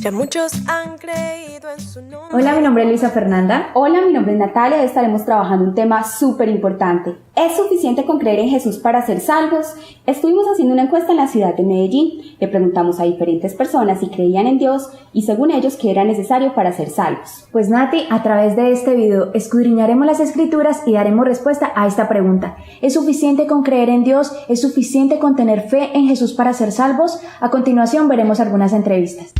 Ya muchos han creído en su nombre. Hola, mi nombre es Luisa Fernanda. Hola, mi nombre es Natalia y estaremos trabajando un tema súper importante. ¿Es suficiente con creer en Jesús para ser salvos? Estuvimos haciendo una encuesta en la ciudad de Medellín. Le preguntamos a diferentes personas si creían en Dios y según ellos qué era necesario para ser salvos. Pues Nati, a través de este video escudriñaremos las escrituras y daremos respuesta a esta pregunta. ¿Es suficiente con creer en Dios? ¿Es suficiente con tener fe en Jesús para ser salvos? A continuación veremos algunas entrevistas.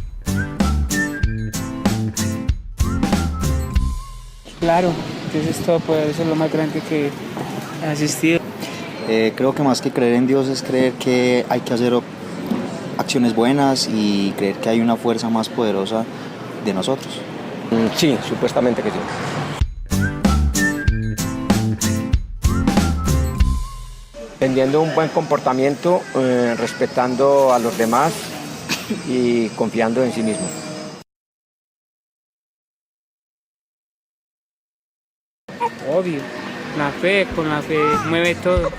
Claro, Dios es todo poder, eso es lo más grande que ha existido. Creo que más que creer en Dios es creer que hay que hacer acciones buenas y creer que hay una fuerza más poderosa de nosotros. Sí, supuestamente que sí. Teniendo un buen comportamiento, respetando a los demás y confiando en sí mismo. Obvio, con la fe mueve todo.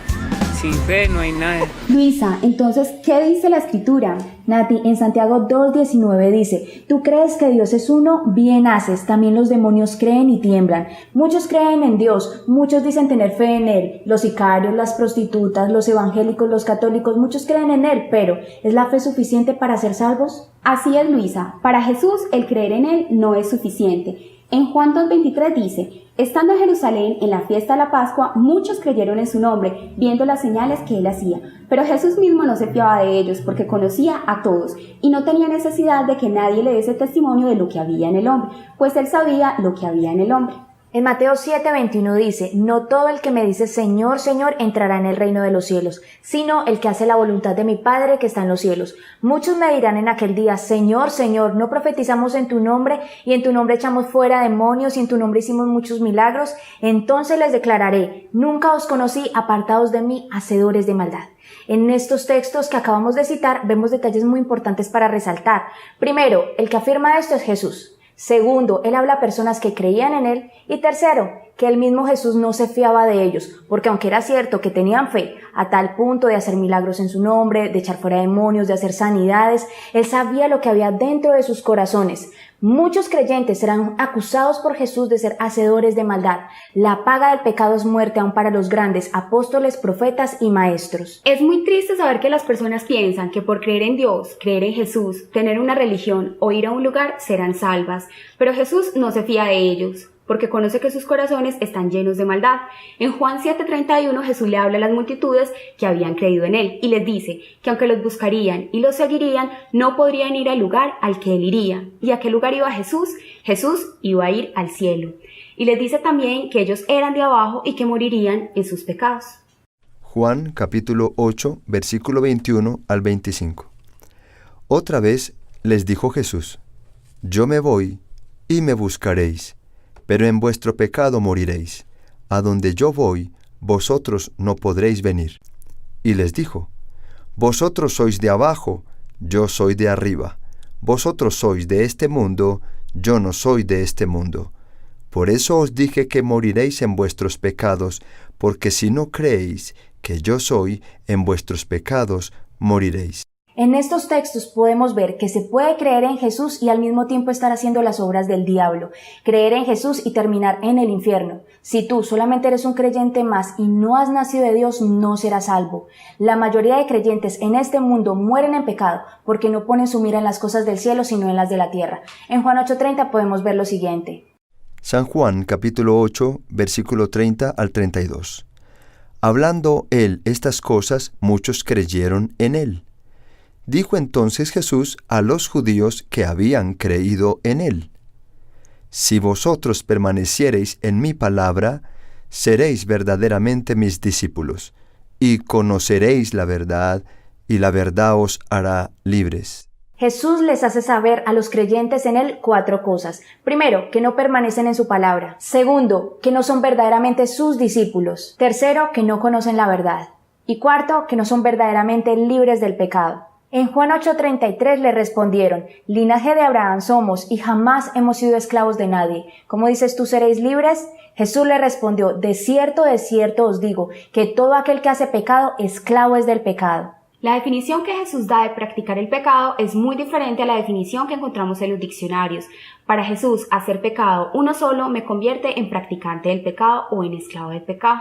Sin fe no hay nada. Luisa, entonces, ¿qué dice la escritura? Nati, en Santiago 2:19 dice: tú crees que Dios es uno, bien haces, también los demonios creen y tiemblan. Muchos creen en Dios, muchos dicen tener fe en Él, los sicarios, las prostitutas, los evangélicos, los católicos, muchos creen en Él, pero ¿es la fe suficiente para ser salvos? Así es, Luisa. Para Jesús, el creer en Él no es suficiente. En Juan 2:23 dice: estando en Jerusalén en la fiesta de la Pascua, muchos creyeron en su nombre, viendo las señales que él hacía. Pero Jesús mismo no se fiaba de ellos, porque conocía a todos, y no tenía necesidad de que nadie le diese testimonio de lo que había en el hombre, pues él sabía lo que había en el hombre. En Mateo 7:21 dice: no todo el que me dice Señor, Señor entrará en el reino de los cielos, sino el que hace la voluntad de mi Padre que está en los cielos. Muchos me dirán en aquel día: Señor, Señor, ¿no profetizamos en tu nombre, y en tu nombre echamos fuera demonios, y en tu nombre hicimos muchos milagros? Entonces les declararé: nunca os conocí, apartados de mí, hacedores de maldad. En estos textos que acabamos de citar vemos detalles muy importantes para resaltar. Primero, el que afirma esto es Jesús. Segundo, él habla a personas que creían en él. Y tercero, que el mismo Jesús no se fiaba de ellos, porque aunque era cierto que tenían fe a tal punto de hacer milagros en su nombre, de echar fuera demonios, de hacer sanidades, él sabía lo que había dentro de sus corazones. Muchos creyentes serán acusados por Jesús de ser hacedores de maldad. La paga del pecado es muerte aún para los grandes apóstoles, profetas y maestros. Es muy triste saber que las personas piensan que por creer en Dios, creer en Jesús, tener una religión o ir a un lugar serán salvas, pero Jesús no se fía de ellos, porque conoce que sus corazones están llenos de maldad. En Juan 7:31 Jesús le habla a las multitudes que habían creído en él y les dice que aunque los buscarían y los seguirían, no podrían ir al lugar al que él iría. ¿Y a qué lugar iba Jesús? Jesús iba a ir al cielo. Y les dice también que ellos eran de abajo y que morirían en sus pecados. Juan capítulo 8, versículo 21 al 25. Otra vez les dijo Jesús: yo me voy y me buscaréis, pero en vuestro pecado moriréis. A donde yo voy, vosotros no podréis venir. Y les dijo: vosotros sois de abajo, yo soy de arriba. Vosotros sois de este mundo, yo no soy de este mundo. Por eso os dije que moriréis en vuestros pecados, porque si no creéis que yo soy, en vuestros pecados moriréis. En estos textos podemos ver que se puede creer en Jesús y al mismo tiempo estar haciendo las obras del diablo, creer en Jesús y terminar en el infierno. Si tú solamente eres un creyente más y no has nacido de Dios, no serás salvo. La mayoría de creyentes en este mundo mueren en pecado porque no ponen su mira en las cosas del cielo sino en las de la tierra. En Juan 8:30 podemos ver lo siguiente. San Juan capítulo 8, versículo 30 al 32. Hablando él estas cosas, muchos creyeron en él. Dijo entonces Jesús a los judíos que habían creído en él: si vosotros permaneciereis en mi palabra, seréis verdaderamente mis discípulos, y conoceréis la verdad, y la verdad os hará libres. Jesús les hace saber a los creyentes en él 4 cosas. Primero, que no permanecen en su palabra. Segundo, que no son verdaderamente sus discípulos. Tercero, que no conocen la verdad. Y cuarto, que no son verdaderamente libres del pecado. En Juan 8:33 le respondieron: linaje de Abraham somos y jamás hemos sido esclavos de nadie. ¿Cómo dices tú seréis libres? Jesús le respondió: de cierto os digo, que todo aquel que hace pecado, esclavo es del pecado. La definición que Jesús da de practicar el pecado es muy diferente a la definición que encontramos en los diccionarios. Para Jesús, hacer pecado uno solo me convierte en practicante del pecado o en esclavo del pecado.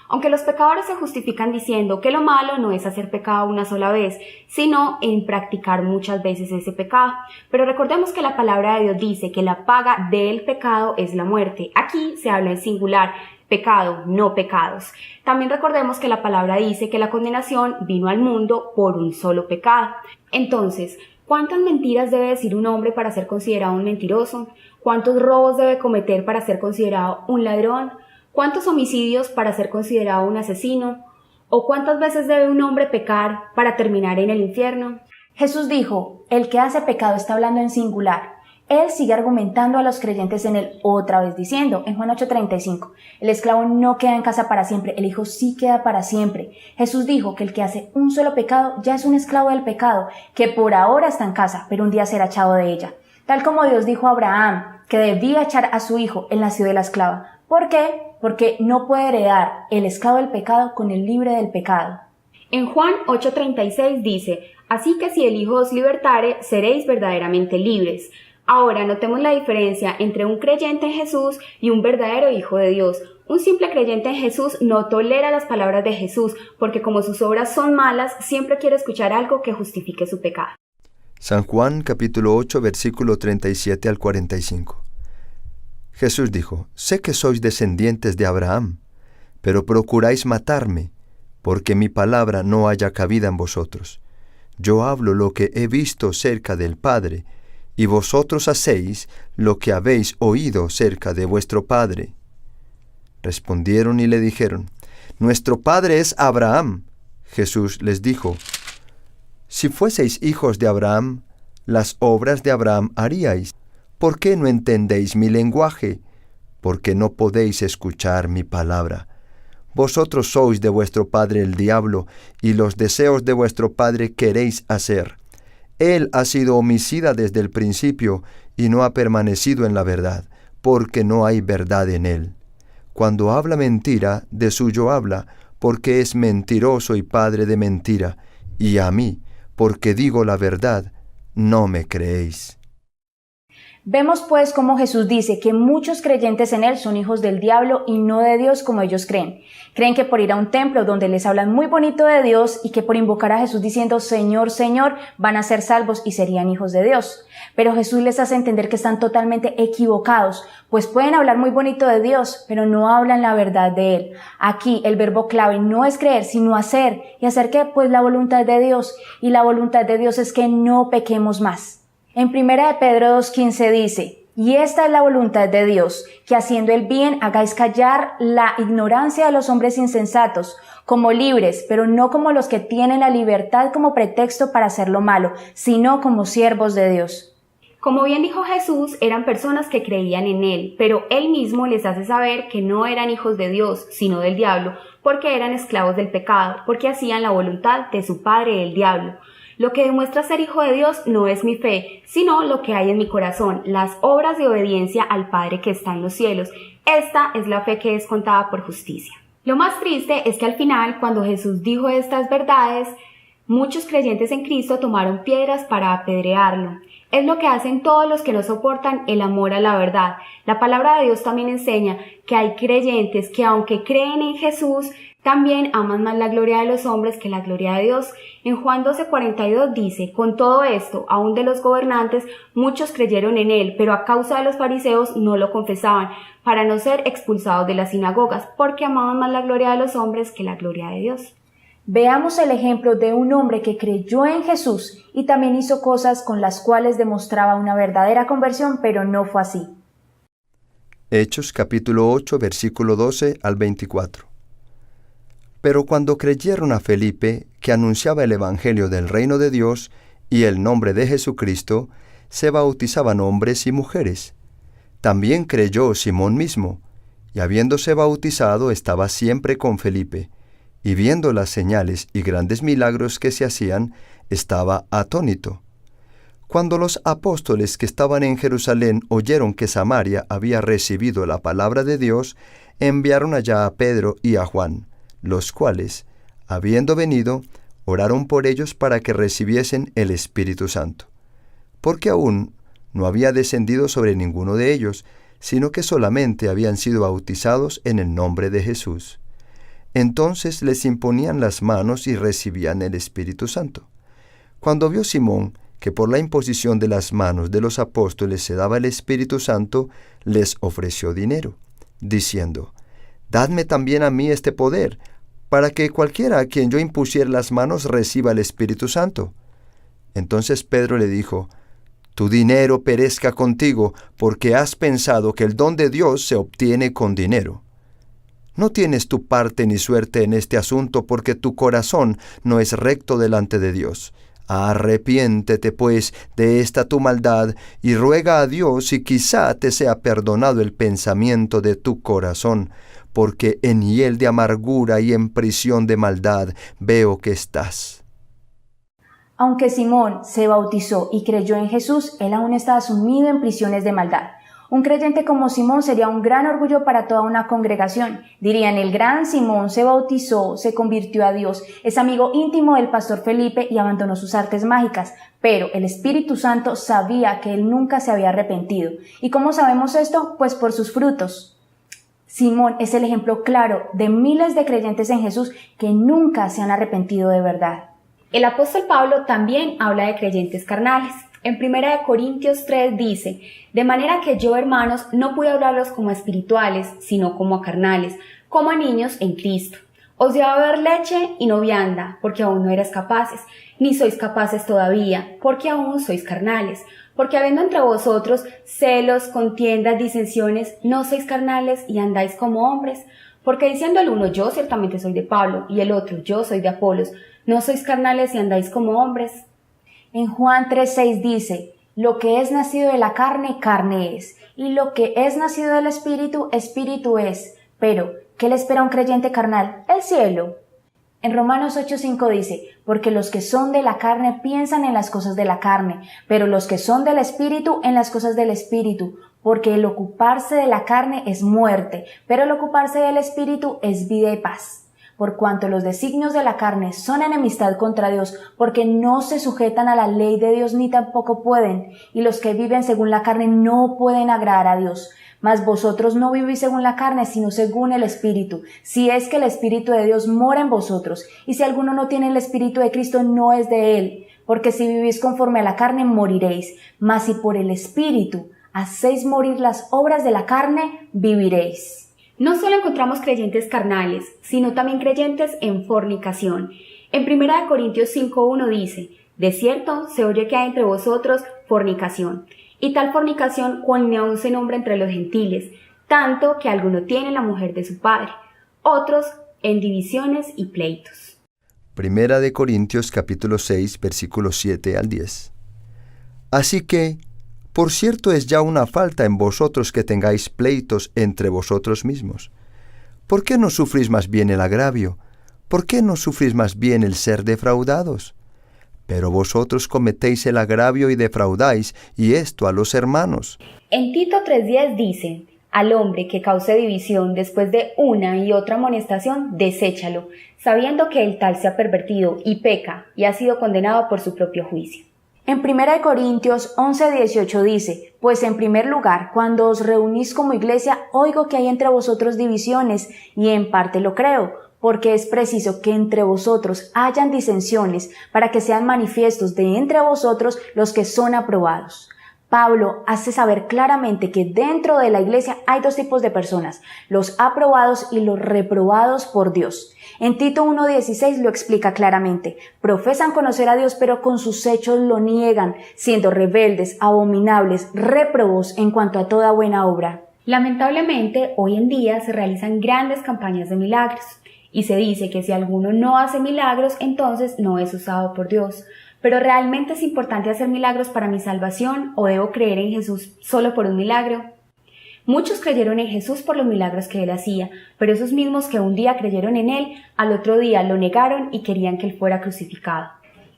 Aunque los pecadores se justifican diciendo que lo malo no es hacer pecado una sola vez, sino en practicar muchas veces ese pecado. Pero recordemos que la palabra de Dios dice que la paga del pecado es la muerte. Aquí se habla en singular. Pecado, no pecados. También recordemos que la palabra dice que la condenación vino al mundo por un solo pecado. Entonces, ¿cuántas mentiras debe decir un hombre para ser considerado un mentiroso? ¿Cuántos robos debe cometer para ser considerado un ladrón? ¿Cuántos homicidios para ser considerado un asesino? ¿O cuántas veces debe un hombre pecar para terminar en el infierno? Jesús dijo, el que hace pecado está hablando en singular. Él sigue argumentando a los creyentes en él otra vez diciendo, en Juan 8:35, el esclavo no queda en casa para siempre, el hijo sí queda para siempre. Jesús dijo que el que hace un solo pecado ya es un esclavo del pecado, que por ahora está en casa, pero un día será echado de ella. Tal como Dios dijo a Abraham que debía echar a su hijo, él nació de la esclava. ¿Por qué? Porque no puede heredar el esclavo del pecado con el libre del pecado. En Juan 8:36 dice, así que si el Hijo os libertare, seréis verdaderamente libres. Ahora notemos la diferencia entre un creyente en Jesús y un verdadero hijo de Dios. Un simple creyente en Jesús no tolera las palabras de Jesús, porque como sus obras son malas, siempre quiere escuchar algo que justifique su pecado. San Juan capítulo 8 versículo 37 al 45. Jesús dijo, sé que sois descendientes de Abraham, pero procuráis matarme, porque mi palabra no haya cabida en vosotros. Yo hablo lo que he visto cerca del Padre, y vosotros hacéis lo que habéis oído cerca de vuestro padre. Respondieron y le dijeron, nuestro padre es Abraham. Jesús les dijo, si fueseis hijos de Abraham, las obras de Abraham haríais. ¿Por qué no entendéis mi lenguaje? Porque no podéis escuchar mi palabra. Vosotros sois de vuestro padre el diablo, y los deseos de vuestro padre queréis hacer. Él ha sido homicida desde el principio y no ha permanecido en la verdad, porque no hay verdad en él. Cuando habla mentira, de suyo habla, porque es mentiroso y padre de mentira, y a mí, porque digo la verdad, no me creéis. Vemos pues cómo Jesús dice que muchos creyentes en él son hijos del diablo y no de Dios como ellos creen. Creen que por ir a un templo donde les hablan muy bonito de Dios y que por invocar a Jesús diciendo Señor, Señor, van a ser salvos y serían hijos de Dios. Pero Jesús les hace entender que están totalmente equivocados, pues pueden hablar muy bonito de Dios, pero no hablan la verdad de Él. Aquí el verbo clave no es creer, sino hacer. ¿Y hacer qué? Pues la voluntad de Dios. Y la voluntad de Dios es que no pequemos más. En 1 Pedro 2:15 dice, y esta es la voluntad de Dios, que haciendo el bien hagáis callar la ignorancia de los hombres insensatos, como libres, pero no como los que tienen la libertad como pretexto para hacer lo malo, sino como siervos de Dios. Como bien dijo Jesús, eran personas que creían en Él, pero Él mismo les hace saber que no eran hijos de Dios, sino del diablo, porque eran esclavos del pecado, porque hacían la voluntad de su padre el diablo. Lo que demuestra ser hijo de Dios no es mi fe, sino lo que hay en mi corazón, las obras de obediencia al Padre que está en los cielos. Esta es la fe que es contada por justicia. Lo más triste es que al final, cuando Jesús dijo estas verdades, muchos creyentes en Cristo tomaron piedras para apedrearlo. Es lo que hacen todos los que no soportan el amor a la verdad. La palabra de Dios también enseña que hay creyentes que aunque creen en Jesús, también aman más la gloria de los hombres que la gloria de Dios. En Juan 12:42 dice, con todo esto, aun de los gobernantes, muchos creyeron en él, pero a causa de los fariseos no lo confesaban, para no ser expulsados de las sinagogas, porque amaban más la gloria de los hombres que la gloria de Dios. Veamos el ejemplo de un hombre que creyó en Jesús y también hizo cosas con las cuales demostraba una verdadera conversión, pero no fue así. Hechos capítulo 8 versículo 12 al 24. Pero cuando creyeron a Felipe, que anunciaba el Evangelio del reino de Dios y el nombre de Jesucristo, se bautizaban hombres y mujeres. También creyó Simón mismo, y habiéndose bautizado estaba siempre con Felipe, y viendo las señales y grandes milagros que se hacían, estaba atónito. Cuando los apóstoles que estaban en Jerusalén oyeron que Samaria había recibido la palabra de Dios, enviaron allá a Pedro y a Juan, los cuales, habiendo venido, oraron por ellos para que recibiesen el Espíritu Santo, porque aún no había descendido sobre ninguno de ellos, sino que solamente habían sido bautizados en el nombre de Jesús. Entonces les imponían las manos y recibían el Espíritu Santo. Cuando vio Simón que por la imposición de las manos de los apóstoles se daba el Espíritu Santo, les ofreció dinero, diciendo: «Dadme también a mí este poder, para que cualquiera a quien yo impusiera las manos reciba el Espíritu Santo». Entonces Pedro le dijo: «Tu dinero perezca contigo, porque has pensado que el don de Dios se obtiene con dinero. No tienes tu parte ni suerte en este asunto, porque tu corazón no es recto delante de Dios. Arrepiéntete, pues, de esta tu maldad, y ruega a Dios y quizá te sea perdonado el pensamiento de tu corazón, porque en hiel de amargura y en prisión de maldad veo que estás». Aunque Simón se bautizó y creyó en Jesús, él aún estaba sumido en prisiones de maldad. Un creyente como Simón sería un gran orgullo para toda una congregación. Dirían: el gran Simón se bautizó, se convirtió a Dios, es amigo íntimo del pastor Felipe y abandonó sus artes mágicas. Pero el Espíritu Santo sabía que él nunca se había arrepentido. ¿Y cómo sabemos esto? Pues por sus frutos. Simón es el ejemplo claro de miles de creyentes en Jesús que nunca se han arrepentido de verdad. El apóstol Pablo también habla de creyentes carnales. En 1 Corintios 3 dice: «De manera que yo, hermanos, no pude hablarlos como a espirituales, sino como a carnales, como a niños en Cristo. Os di a beber leche y no vianda, porque aún no erais capaces, ni sois capaces todavía, porque aún sois carnales. Porque habiendo entre vosotros celos, contiendas, disensiones, no sois carnales y andáis como hombres. Porque diciendo el uno: yo ciertamente soy de Pablo, y el otro: yo soy de Apolos, no sois carnales y andáis como hombres». En Juan 3:6 dice: «Lo que es nacido de la carne, carne es, y lo que es nacido del Espíritu, Espíritu es». Pero, ¿qué le espera a un creyente carnal? El cielo. En Romanos 8:5 dice: «Porque los que son de la carne piensan en las cosas de la carne, pero los que son del Espíritu en las cosas del Espíritu. Porque el ocuparse de la carne es muerte, pero el ocuparse del Espíritu es vida y paz. Por cuanto los designios de la carne son enemistad contra Dios, porque no se sujetan a la ley de Dios ni tampoco pueden, y los que viven según la carne no pueden agradar a Dios. Mas vosotros no vivís según la carne, sino según el Espíritu, si es que el Espíritu de Dios mora en vosotros. Y si alguno no tiene el Espíritu de Cristo, no es de él. Porque si vivís conforme a la carne, moriréis. Mas si por el Espíritu hacéis morir las obras de la carne, viviréis». No solo encontramos creyentes carnales, sino también creyentes en fornicación. En 1 Corintios 5:1 dice: «De cierto se oye que hay entre vosotros fornicación, y tal fornicación cual ni aun se nombra entre los gentiles, tanto que alguno tiene la mujer de su padre, otros en divisiones y pleitos». 1 Corintios capítulo 6, versículos 7 al 10. Así que, por cierto, es ya una falta en vosotros que tengáis pleitos entre vosotros mismos. ¿Por qué no sufrís más bien el agravio? ¿Por qué no sufrís más bien el ser defraudados? Pero vosotros cometéis el agravio y defraudáis, y esto a los hermanos. En Tito 3:10 dice: «Al hombre que cause división después de una y otra amonestación, deséchalo, sabiendo que el tal se ha pervertido y peca, y ha sido condenado por su propio juicio». En 1 Corintios 11:18 dice: «Pues en primer lugar, cuando os reunís como iglesia, oigo que hay entre vosotros divisiones, y en parte lo creo, porque es preciso que entre vosotros hayan disensiones, para que sean manifiestos de entre vosotros los que son aprobados». Pablo hace saber claramente que dentro de la iglesia hay dos tipos de personas: los aprobados y los reprobados por Dios. En Tito 1:16 lo explica claramente: «Profesan conocer a Dios, pero con sus hechos lo niegan, siendo rebeldes, abominables, réprobos en cuanto a toda buena obra». Lamentablemente, hoy en día se realizan grandes campañas de milagros, y se dice que si alguno no hace milagros, entonces no es usado por Dios. Pero ¿realmente es importante hacer milagros para mi salvación, o debo creer en Jesús solo por un milagro? Muchos creyeron en Jesús por los milagros que él hacía, pero esos mismos que un día creyeron en él, al otro día lo negaron y querían que él fuera crucificado.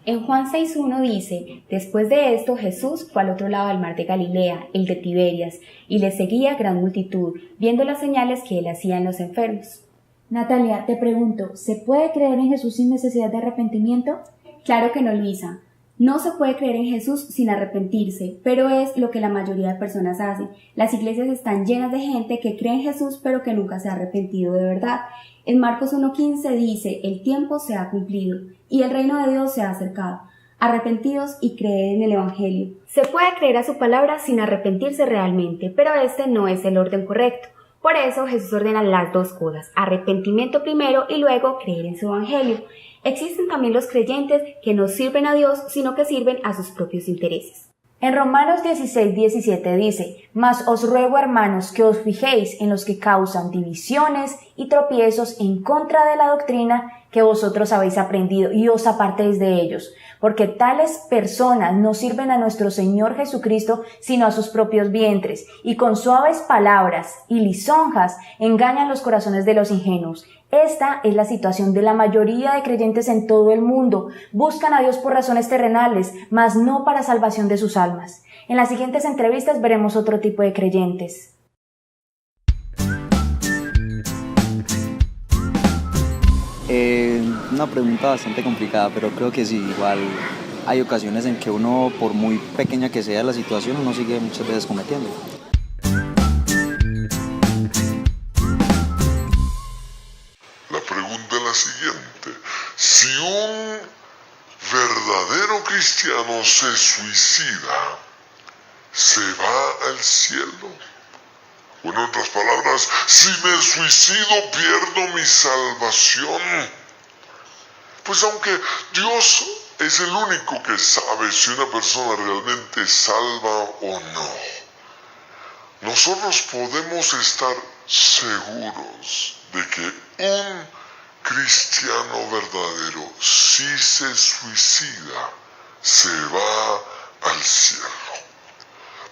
En Juan 6:1 dice: «Después de esto Jesús fue al otro lado del mar de Galilea, el de Tiberias, y le seguía gran multitud, viendo las señales que él hacía en los enfermos». Natalia, te pregunto, ¿se puede creer en Jesús sin necesidad de arrepentimiento? Claro que no, Luisa. No se puede creer en Jesús sin arrepentirse, pero es lo que la mayoría de personas hacen. Las iglesias están llenas de gente que cree en Jesús pero que nunca se ha arrepentido de verdad. En Marcos 1:15 dice, el tiempo se ha cumplido y el reino de Dios se ha acercado. Arrepentidos y creed en el Evangelio. Se puede creer a su palabra sin arrepentirse realmente, pero este no es el orden correcto. Por eso Jesús ordena las dos cosas, arrepentimiento primero y luego creer en su Evangelio. Existen también los creyentes que no sirven a Dios, sino que sirven a sus propios intereses. En Romanos 16:17 dice, mas os ruego, hermanos, que os fijéis en los que causan divisiones y tropiezos en contra de la doctrina que vosotros habéis aprendido y os apartéis de ellos, porque tales personas no sirven a nuestro Señor Jesucristo, sino a sus propios vientres, y con suaves palabras y lisonjas engañan los corazones de los ingenuos. Esta es la situación de la mayoría de creyentes en todo el mundo. Buscan a Dios por razones terrenales, mas no para salvación de sus almas. En las siguientes entrevistas veremos otro tipo de creyentes. Una pregunta bastante complicada, pero creo que sí, igual hay ocasiones en que uno, por muy pequeña que sea la situación, uno sigue muchas veces cometiendo. La pregunta es la siguiente: si un verdadero cristiano se suicida, ¿se va al cielo? O en otras palabras, si me suicido, ¿pierdo mi salvación? Pues aunque Dios es el único que sabe si una persona realmente es salva o no, nosotros podemos estar seguros de que un cristiano verdadero, si se suicida, se va al cielo.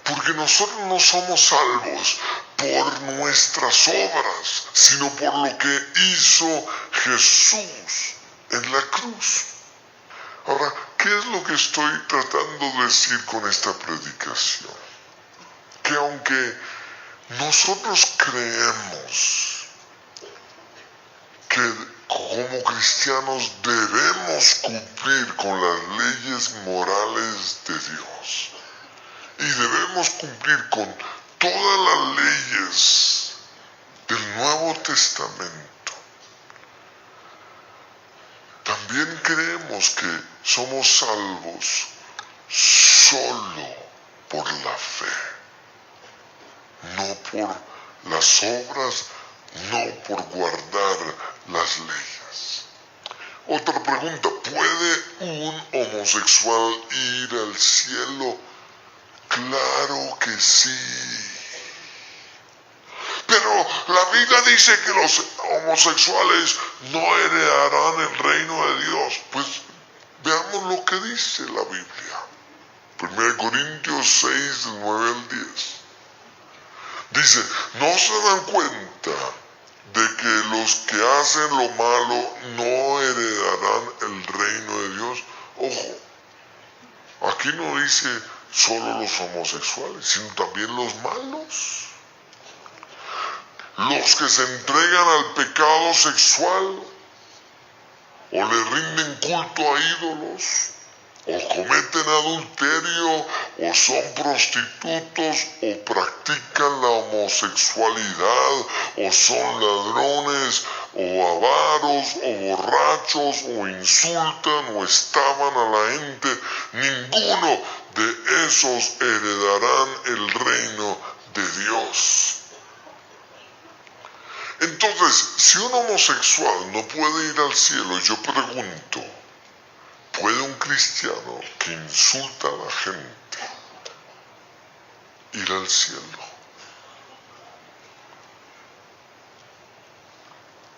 Porque nosotros no somos salvos por nuestras obras, sino por lo que hizo Jesús en la cruz. Ahora, ¿qué es lo que estoy tratando de decir con esta predicación? Que aunque nosotros creemos que como cristianos debemos cumplir con las leyes morales de Dios y debemos cumplir con todas las leyes del Nuevo Testamento, también creemos que somos salvos solo por la fe, no por las obras, no por guardar las leyes. Otra pregunta: ¿puede un homosexual ir al cielo? Claro que sí. Pero la Biblia dice que los homosexuales no heredarán el reino de Dios. Pues veamos lo que dice la Biblia. 1 Corintios 6, del 9 al 10. Dice: ¿no se dan cuenta de que los que hacen lo malo no heredarán el reino de Dios? Ojo, aquí no dice solo los homosexuales, sino también los malos. Los que se entregan al pecado sexual, o le rinden culto a ídolos, o cometen adulterio, o son prostitutos, o practican la homosexualidad, o son ladrones, o avaros, o borrachos, o insultan, o estaban a la gente, ninguno de esos heredarán el reino de Dios. Entonces, si un homosexual no puede ir al cielo, yo pregunto, ¿puede un cristiano que insulta a la gente ir al cielo?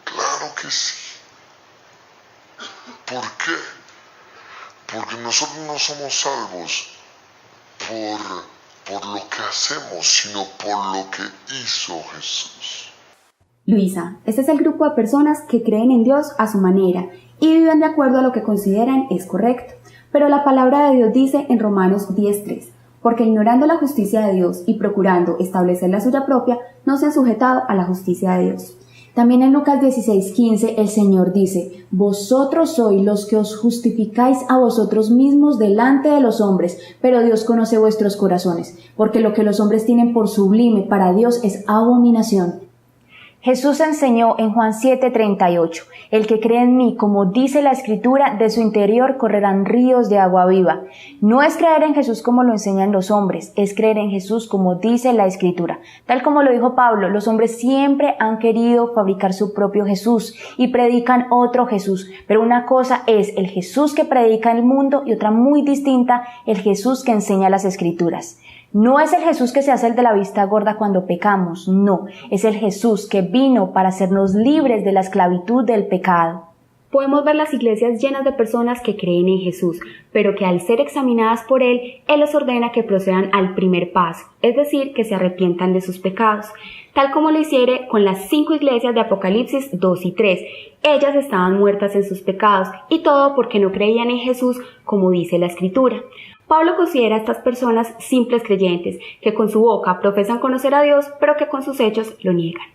Claro que sí. ¿Por qué? Porque nosotros no somos salvos por lo que hacemos, sino por lo que hizo Jesús. Luisa, este es el grupo de personas que creen en Dios a su manera y viven de acuerdo a lo que consideran es correcto. Pero la palabra de Dios dice en Romanos 10:3, porque ignorando la justicia de Dios y procurando establecer la suya propia, no se han sujetado a la justicia de Dios. También en Lucas 16:15 el Señor dice: vosotros sois los que os justificáis a vosotros mismos delante de los hombres, pero Dios conoce vuestros corazones, porque lo que los hombres tienen por sublime para Dios es abominación. Jesús enseñó en Juan 7:38, el que cree en mí, como dice la Escritura, de su interior correrán ríos de agua viva. No es creer en Jesús como lo enseñan los hombres, es creer en Jesús como dice la Escritura. Tal como lo dijo Pablo, los hombres siempre han querido fabricar su propio Jesús y predican otro Jesús, pero una cosa es el Jesús que predica el mundo y otra muy distinta, el Jesús que enseña las Escrituras. No es el Jesús que se hace el de la vista gorda cuando pecamos, no, es el Jesús que vino para hacernos libres de la esclavitud del pecado. Podemos ver las iglesias llenas de personas que creen en Jesús, pero que al ser examinadas por Él les ordena que procedan al primer paso, es decir, que se arrepientan de sus pecados, tal como lo hiciere con las 5 iglesias de Apocalipsis 2 y 3. Ellas estaban muertas en sus pecados, y todo porque no creían en Jesús como dice la Escritura. Pablo considera a estas personas simples creyentes, que con su boca profesan conocer a Dios, pero que con sus hechos lo niegan.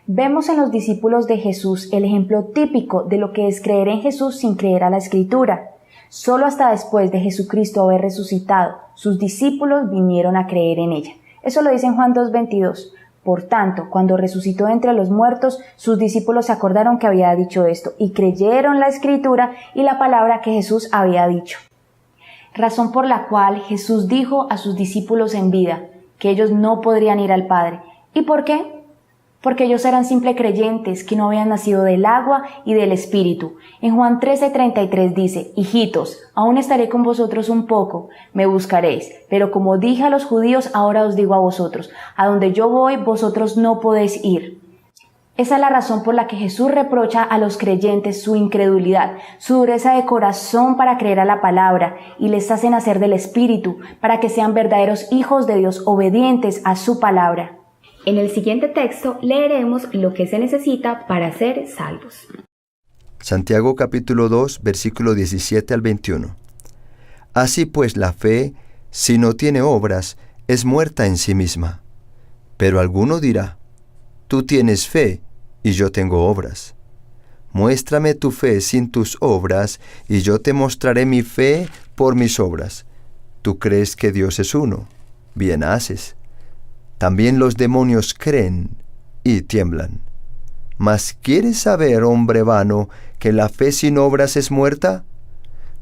Vemos en los discípulos de Jesús el ejemplo típico de lo que es creer en Jesús sin creer a la Escritura. Solo hasta después de Jesucristo haber resucitado, sus discípulos vinieron a creer en ella. Eso lo dice en Juan 2:22. Por tanto, cuando resucitó entre los muertos, sus discípulos se acordaron que había dicho esto y creyeron la Escritura y la palabra que Jesús había dicho. Razón por la cual Jesús dijo a sus discípulos en vida que ellos no podrían ir al Padre. ¿Y por qué? Porque ellos eran simples creyentes que no habían nacido del agua y del Espíritu. En Juan 13:33 dice: hijitos, aún estaré con vosotros un poco, me buscaréis, pero como dije a los judíos, ahora os digo a vosotros, a donde yo voy, vosotros no podéis ir. Esa es la razón por la que Jesús reprocha a los creyentes su incredulidad, su dureza de corazón para creer a la palabra, y les hace nacer del Espíritu, para que sean verdaderos hijos de Dios, obedientes a su palabra. En el siguiente texto leeremos lo que se necesita para ser salvos. Santiago capítulo 2, versículo 17 al 21. Así pues la fe, si no tiene obras, es muerta en sí misma. Pero alguno dirá: tú tienes fe, y yo tengo obras. Muéstrame tu fe sin tus obras, y yo te mostraré mi fe por mis obras. Tú crees que Dios es uno, bien haces. También los demonios creen y tiemblan. ¿Mas quieres saber, hombre vano, que la fe sin obras es muerta?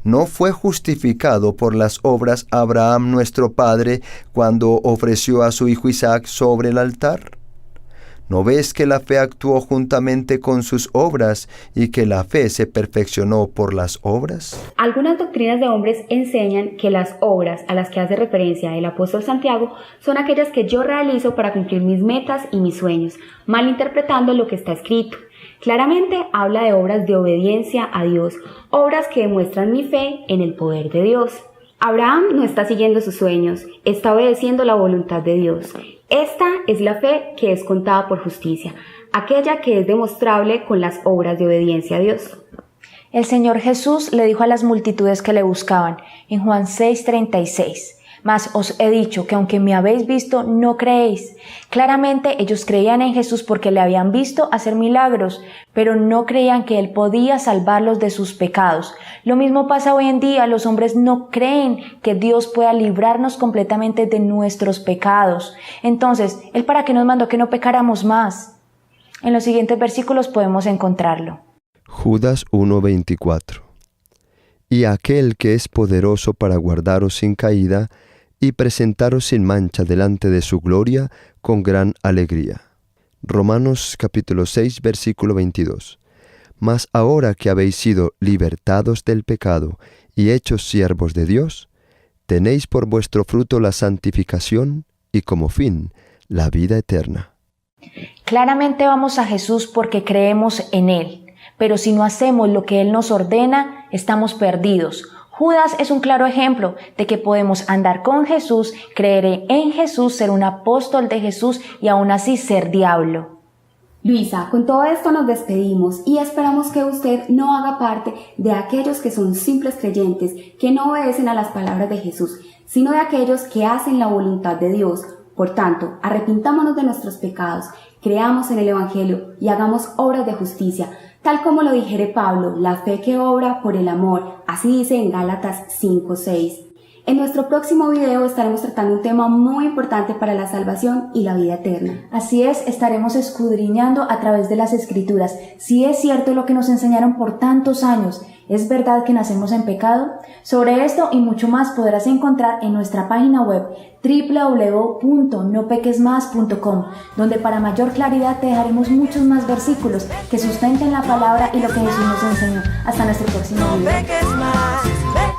¿No fue justificado por las obras Abraham nuestro padre cuando ofreció a su hijo Isaac sobre el altar? ¿No ves que la fe actuó juntamente con sus obras y que la fe se perfeccionó por las obras? Algunas doctrinas de hombres enseñan que las obras a las que hace referencia el apóstol Santiago son aquellas que yo realizo para cumplir mis metas y mis sueños, malinterpretando lo que está escrito. Claramente habla de obras de obediencia a Dios, obras que demuestran mi fe en el poder de Dios. Abraham no está siguiendo sus sueños, está obedeciendo la voluntad de Dios. Esta es la fe que es contada por justicia, aquella que es demostrable con las obras de obediencia a Dios. El Señor Jesús le dijo a las multitudes que le buscaban, en Juan 6:36, mas os he dicho que aunque me habéis visto, no creéis. Claramente ellos creían en Jesús porque le habían visto hacer milagros, pero no creían que Él podía salvarlos de sus pecados. Lo mismo pasa hoy en día, los hombres no creen que Dios pueda librarnos completamente de nuestros pecados. Entonces, ¿Él para qué nos mandó que no pecáramos más? En los siguientes versículos podemos encontrarlo. Judas 1:24. Y aquel que es poderoso para guardaros sin caída y presentaros sin mancha delante de su gloria con gran alegría. Romanos capítulo 6, versículo 22. Mas ahora que habéis sido libertados del pecado y hechos siervos de Dios, tenéis por vuestro fruto la santificación y como fin la vida eterna. Claramente vamos a Jesús porque creemos en Él, pero si no hacemos lo que Él nos ordena, estamos perdidos. Judas es un claro ejemplo de que podemos andar con Jesús, creer en Jesús, ser un apóstol de Jesús y aún así ser diablo. Luisa, con todo esto nos despedimos y esperamos que usted no haga parte de aquellos que son simples creyentes, que no obedecen a las palabras de Jesús, sino de aquellos que hacen la voluntad de Dios. Por tanto, arrepintámonos de nuestros pecados, Creamos en el Evangelio y hagamos obras de justicia, tal como lo dijere Pablo, la fe que obra por el amor, así dice en Gálatas 5:6. En nuestro próximo video estaremos tratando un tema muy importante para la salvación y la vida eterna. Así es, estaremos escudriñando a través de las Escrituras si es cierto lo que nos enseñaron por tantos años. ¿Es verdad que nacemos en pecado? Sobre esto y mucho más podrás encontrar en nuestra página web www.nopequesmas.com, donde para mayor claridad te dejaremos muchos más versículos que sustenten la palabra y lo que Jesús nos enseñó. Hasta nuestro próximo video. peques más.